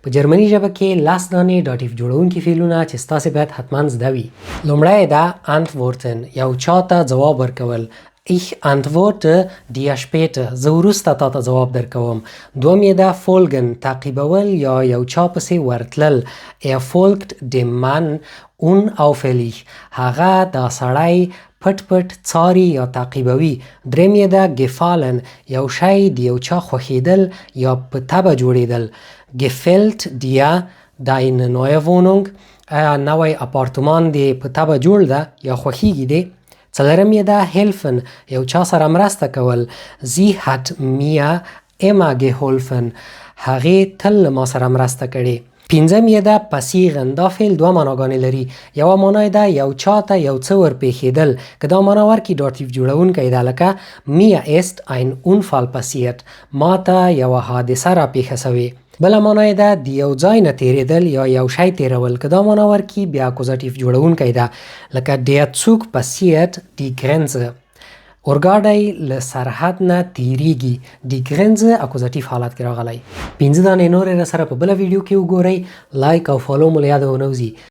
په جرمني ژبه کې لاس دانې داتیف جوړونکي فعلونه چې ستاسې باید حتما زده وي. لومړی دا antworten، یو چاته ځواب ورکول. Ich antworte dir später، زه وروسته تا ته ځواب درکوم. دوم یې دا folgen، تعقیبول یا یو چا پسې ورتلل. Er folgt dem Mann unauffällig، هغه دا سړی پټ پټ څاري یا تعقیبوي. دریم یې دا gefallen، یو شی د یو چا خوښیدل یا په طبع جوړیدل. gefällt dir deine neue Wohnung، نوی اپارتمان دې په طبع جوړ ده یا خوښیږي دی. څلورم یې دا helfen، یو چا سره مرسته کول. sie hat mir immer geholfen، هغې تل ما سره مرسته کړې. پنځم یې دا passieren، دا فعل دوه معناګانې لري. یوه معنا یې دا یو چا ته یو څه ورپېښېدل، که دا معنا ورکړي داتیف جوړونکی ده، لکه mir ist ein Unfall passiert، ما ته یوه حادثه راپېښه سوې. بله معنا یې ده د یو ځای نه تېرېدل یا یو شی تېرول، که دا معنا ورکړي بیا اکوزاتیف جوړونکی ده، لکه der Zug passiert die Grenze، اورګاډی له سرحد نه تیریږي. دی ګرنزه اکوزاتیف حالت کې راغلی. 5 دانې نورې راسره په بله ویډیو کې وګورئ. لایک او فالو مو له یاده ونه وځي.